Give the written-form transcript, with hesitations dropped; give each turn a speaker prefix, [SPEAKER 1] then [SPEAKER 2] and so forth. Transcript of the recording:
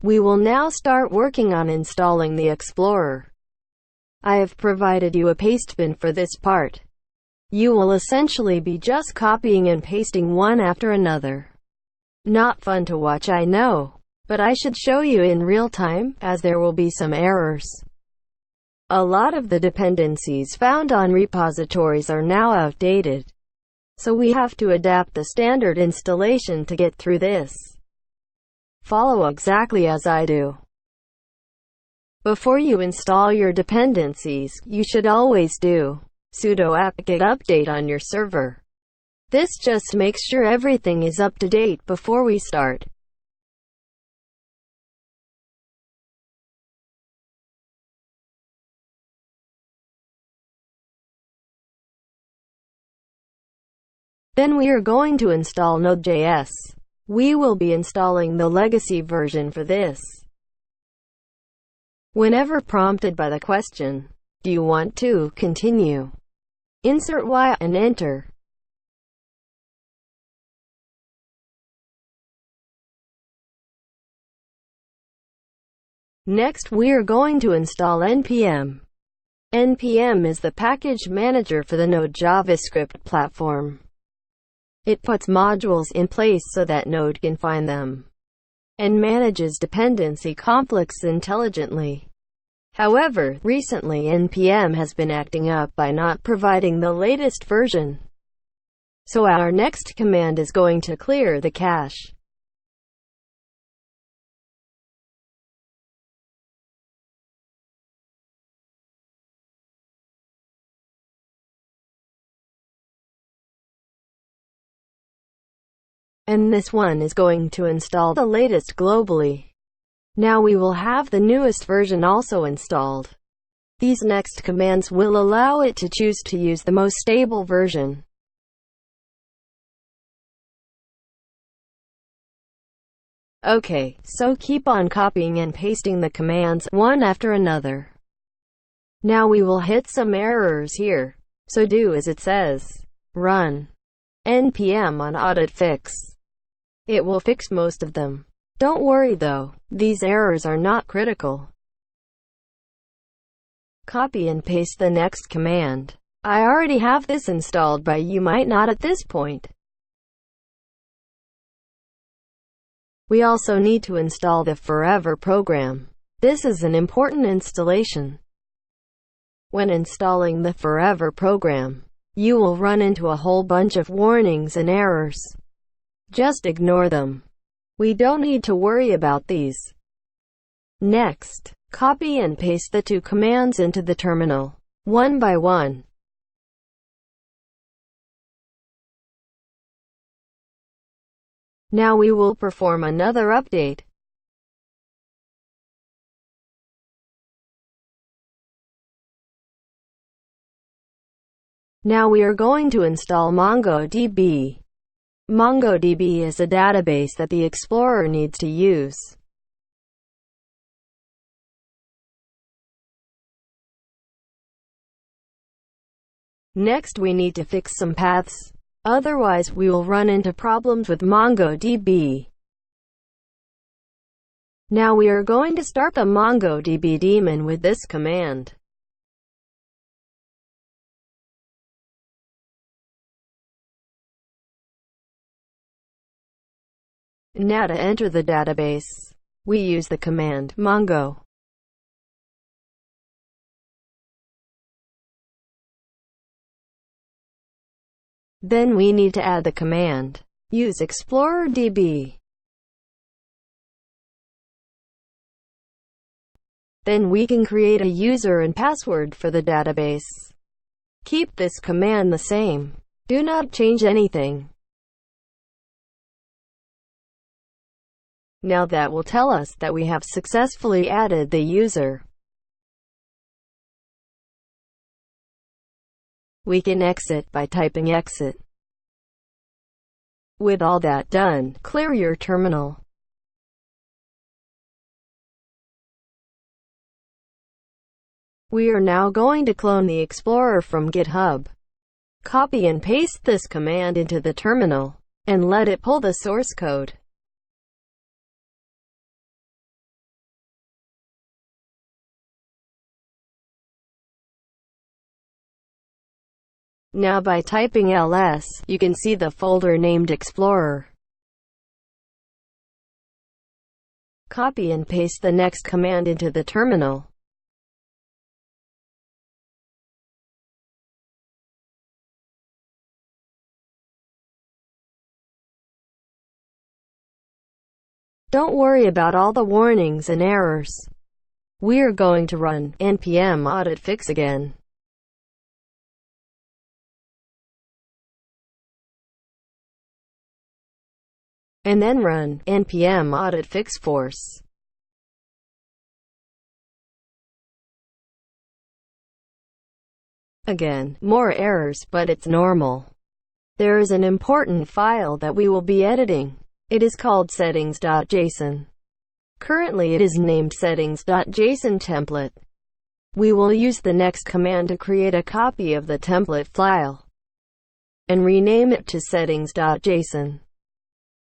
[SPEAKER 1] We will now start working on installing the Explorer. I have provided you a paste bin for this part. You will essentially be just copying and pasting one after another. Not fun to watch, I know, but I should show you in real time, as there will be some errors. A lot of the dependencies found on repositories are now outdated, so we have to adapt the standard installation to get through this. Follow exactly as I do. Before you install your dependencies, you should always do sudo apt-get update on your server. This just makes sure everything is up to date before we start. Then we are going to install Node.js. We will be installing the legacy version for this. Whenever prompted by the question, "Do you want to continue?" insert Y and enter. Next we are going to install npm. npm is the package manager for the Node JavaScript platform. It puts modules in place so that Node can find them and manages dependency conflicts intelligently. However, recently npm has been acting up by not providing the latest version. So our next command is going to clear the cache. And this one is going to install the latest globally. Now we will have the newest version also installed. These next commands will allow it to choose to use the most stable version. Okay, so keep on copying and pasting the commands, one after another. Now we will hit some errors here, so do as it says. Run npm on audit fix. It will fix most of them. Don't worry though, these errors are not critical. Copy and paste the next command. I already have this installed, but you might not at this point. We also need to install the Forever program. This is an important installation. When installing the Forever program, you will run into a whole bunch of warnings and errors. Just ignore them. We don't need to worry about these. Next, copy and paste the two commands into the terminal, one by one. Now we will perform another update. Now we are going to install MongoDB. MongoDB is a database that the Explorer needs to use. Next we need to fix some paths. Otherwise we will run into problems with MongoDB. Now we are going to start the MongoDB daemon with this command. Now to enter the database, we use the command mongo. Then we need to add the command use Explorer DB. Then we can create a user and password for the database. Keep this command the same. Do not change anything. Now that will tell us that we have successfully added the user. We can exit by typing exit. With all that done, clear your terminal. We are now going to clone the Explorer from GitHub. Copy and paste this command into the terminal, and let it pull the source code. Now by typing ls, you can see the folder named Explorer. Copy and paste the next command into the terminal. Don't worry about all the warnings and errors. We're going to run npm audit fix again. And then run npm audit fix force. Again, more errors, but it's normal. There is an important file that we will be editing. It is called settings.json. Currently it is named settings.json template. We will use the next command to create a copy of the template file and rename it to settings.json.